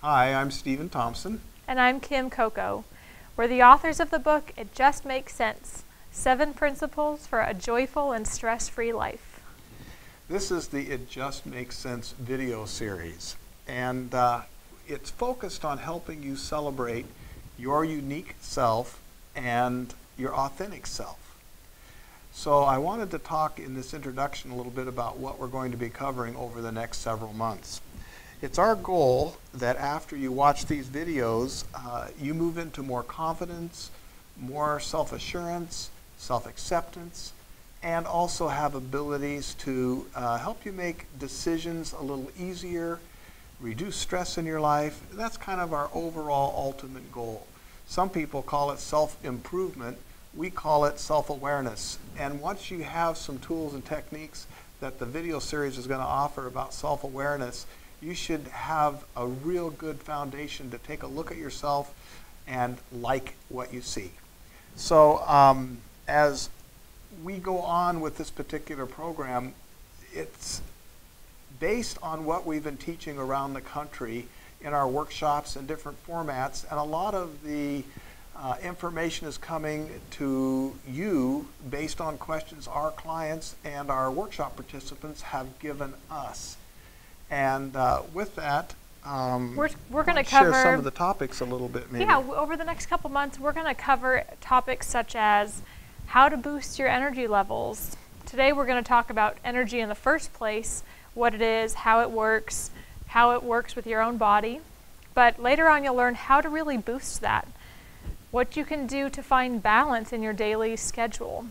Hi, I'm Stephen Thompson. And I'm Kim Coco. We're the authors of the book, It Just Makes Sense, 7 Principles for a Joyful and Stress-Free Life. This is the It Just Makes Sense video series, and it's focused on helping you celebrate your unique self and your authentic self. So I wanted to talk in this introduction a little bit about what we're going to be covering over the next several months. It's our goal that after you watch these videos, you move into more confidence, more self-assurance, self-acceptance, and also have abilities to help you make decisions a little easier, reduce stress in your life. That's kind of our overall ultimate goal. Some people call it self-improvement. We call it self-awareness. And once you have some tools and techniques that the video series is going to offer about self-awareness, you should have a real good foundation to take a look at yourself and like what you see. So as we go on with this particular program, it's based on what we've been teaching around the country in our workshops and different formats, and a lot of the information is coming to you based on questions our clients and our workshop participants have given us. And with that, we're going to cover share some of the topics a little bit, maybe. Yeah, over the next couple months, we're going to cover topics such as how to boost your energy levels. Today, we're going to talk about energy in the first place, what it is, how it works with your own body. But later on, you'll learn how to really boost that, what you can do to find balance in your daily schedule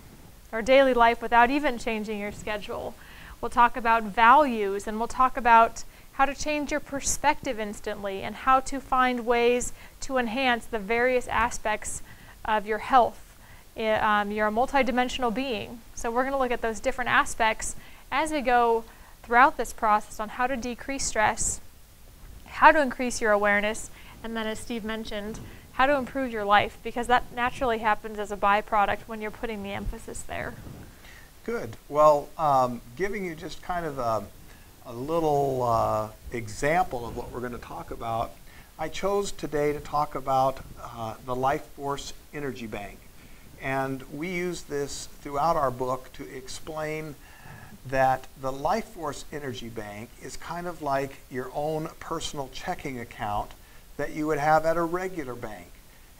or daily life without even changing your schedule. We'll talk about values, and we'll talk about how to change your perspective instantly and how to find ways to enhance the various aspects of your health. You're a multidimensional being, so we're going to look at those different aspects as we go throughout this process on how to decrease stress, how to increase your awareness, and then, as Steve mentioned, how to improve your life, because that naturally happens as a byproduct when you're putting the emphasis there. Good. Well, giving you just kind of a little example of what we're going to talk about, I chose today to talk about the Life Force Energy Bank. And we use this throughout our book to explain that the Life Force Energy Bank is kind of like your own personal checking account that you would have at a regular bank.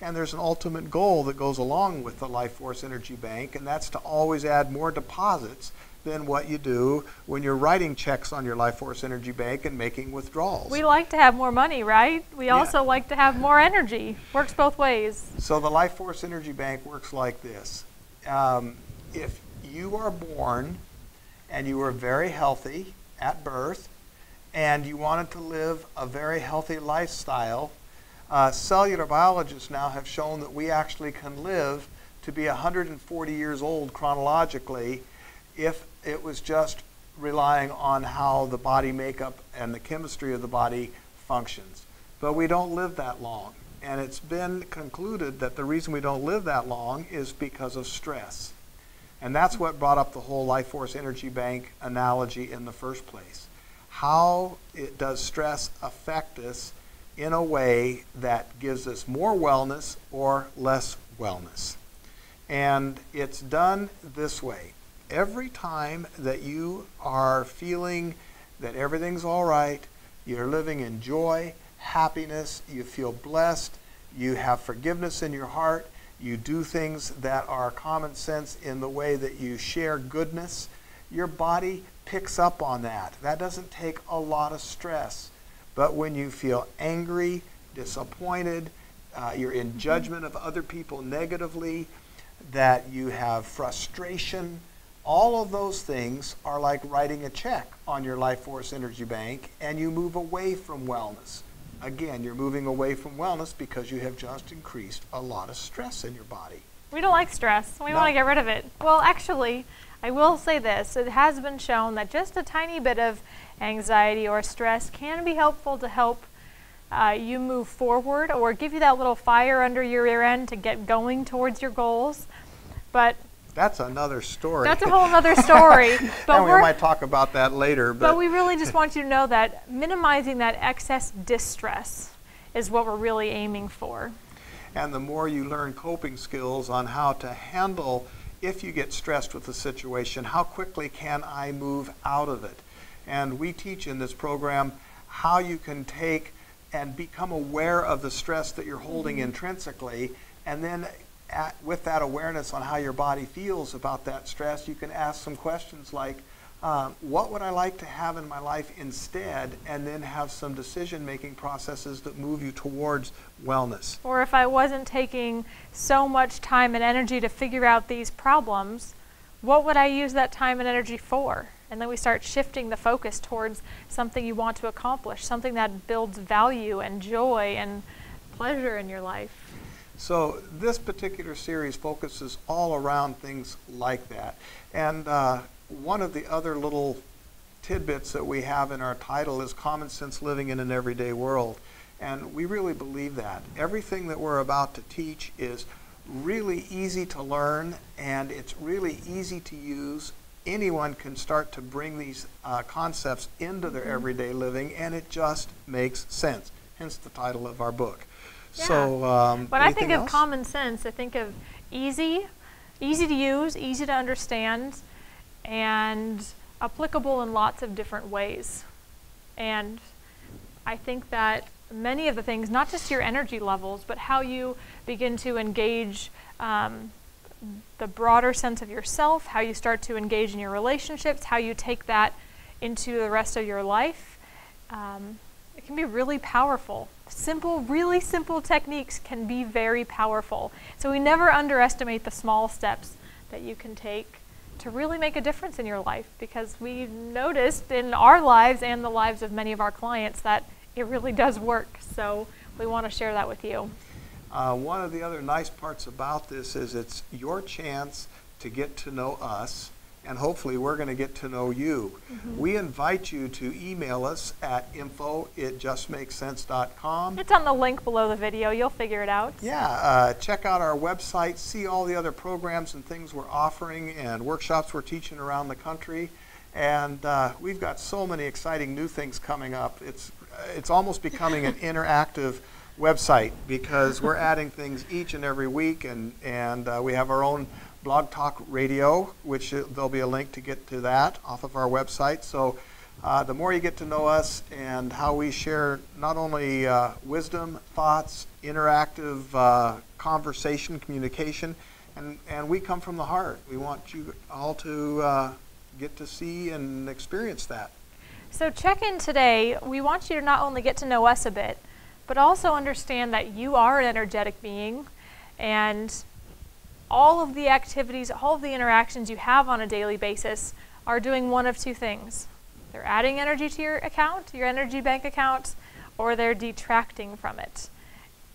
And there's an ultimate goal that goes along with the Life Force Energy Bank, and that's to always add more deposits than what you do when you're writing checks on your Life Force Energy Bank and making withdrawals. We like to have more money, right? We also like to have more energy. Works both ways. So the Life Force Energy Bank works like this. If you are born and you were very healthy at birth and you wanted to live a very healthy lifestyle, cellular biologists now have shown that we actually can live to be 140 years old chronologically if it was just relying on how the body makeup and the chemistry of the body functions. But we don't live that long. And it's been concluded that the reason we don't live that long is because of stress. And that's what brought up the whole Life Force Energy Bank analogy in the first place. How does stress affect us in a way that gives us more wellness or less wellness? And it's done this way. Every time that you are feeling that everything's all right, you're living in joy, happiness, you feel blessed, you have forgiveness in your heart, you do things that are common sense in the way that you share goodness, your body picks up on that. That doesn't take a lot of stress. But when you feel angry, disappointed, you're in judgment of other people negatively, that you have frustration, all of those things are like writing a check on your Life Force Energy Bank, and you move away from wellness. Again, you're moving away from wellness because you have just increased a lot of stress in your body. We don't like stress. We want to get rid of it. Well, actually, I will say this. It has been shown that just a tiny bit of anxiety or stress can be helpful to help you move forward or give you that little fire under your rear end to get going towards your goals. But that's another story. That's a whole other story. But and we might talk about that later. But we really just want you to know that minimizing that excess distress is what we're really aiming for. And the more you learn coping skills on how to handle if you get stressed with a situation, how quickly can I move out of it? And we teach in this program how you can take and become aware of the stress that you're holding intrinsically, and then with that awareness on how your body feels about that stress, you can ask some questions like, what would I like to have in my life instead, and then have some decision-making processes that move you towards wellness. Or if I wasn't taking so much time and energy to figure out these problems, what would I use that time and energy for? And then we start shifting the focus towards something you want to accomplish, something that builds value and joy and pleasure in your life. So this particular series focuses all around things like that. And one of the other little tidbits that we have in our title is common sense living in an everyday world. And we really believe that. Everything that we're about to teach is really easy to learn, and it's really easy to use. Anyone can start to bring these concepts into their everyday living, and it just makes sense. Hence the title of our book. Yeah. So, when I think of else? common sense, I think of easy to use, easy to understand, and applicable in lots of different ways. And I think that many of the things, not just your energy levels, but how you begin to engage the broader sense of yourself, how you start to engage in your relationships, how you take that into the rest of your life, it can be really powerful. Really simple techniques can be very powerful. So we never underestimate the small steps that you can take to really make a difference in your life, because we've noticed in our lives and the lives of many of our clients that it really does work. So we want to share that with you. One of the other nice parts about this is it's your chance to get to know us, and hopefully we're going to get to know you. We invite you to email us at info@justmakesense.com. It's on the link below the video. You'll figure it out. Yeah, check out our website, see all the other programs and things we're offering and workshops we're teaching around the country. And we've got so many exciting new things coming up. It's almost becoming an interactive website, because we're adding things each and every week, and we have our own Blog Talk Radio, which there'll be a link to get to that off of our website. So the more you get to know us and how we share not only wisdom, thoughts, interactive conversation, communication, and we come from the heart. We want you all to get to see and experience that. So check in today. We want you to not only get to know us a bit, but also understand that you are an energetic being, and all of the activities, all of the interactions you have on a daily basis are doing one of two things. They're adding energy to your account, your energy bank account, or they're detracting from it.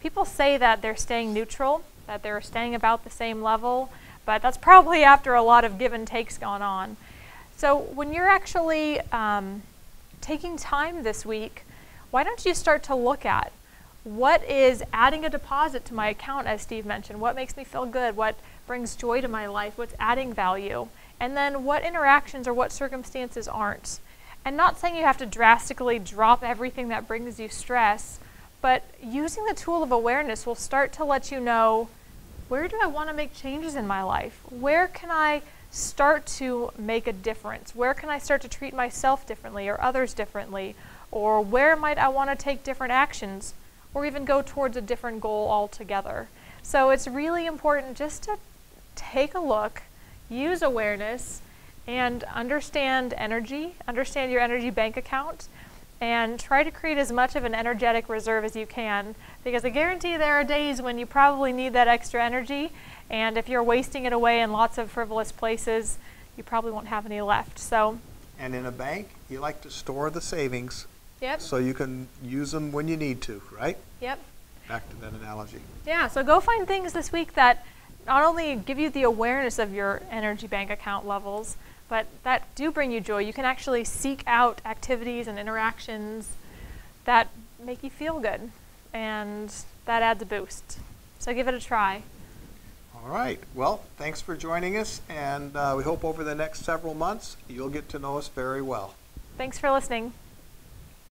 People say that they're staying neutral, that they're staying about the same level, but that's probably after a lot of give and takes gone on. So when you're actually taking time this week, why don't you start to look at what is adding a deposit to my account, as Steve mentioned? What makes me feel good? What brings joy to my life? What's adding value? And then what interactions or what circumstances aren't? And not saying you have to drastically drop everything that brings you stress, but using the tool of awareness will start to let you know, where do I want to make changes in my life? Where can I start to make a difference? Where can I start to treat myself differently or others differently? Or where might I want to take different actions, or even go towards a different goal altogether? So it's really important just to take a look, use awareness, and understand energy, understand your energy bank account, and try to create as much of an energetic reserve as you can, because I guarantee there are days when you probably need that extra energy, and if you're wasting it away in lots of frivolous places, you probably won't have any left. So, and in a bank, you like to store the savings. Yep. So you can use them when you need to, right? Yep. Back to that analogy. Yeah, so go find things this week that not only give you the awareness of your energy bank account levels, but that do bring you joy. You can actually seek out activities and interactions that make you feel good, and that adds a boost. So give it a try. All right. Well, thanks for joining us, and we hope over the next several months you'll get to know us very well. Thanks for listening.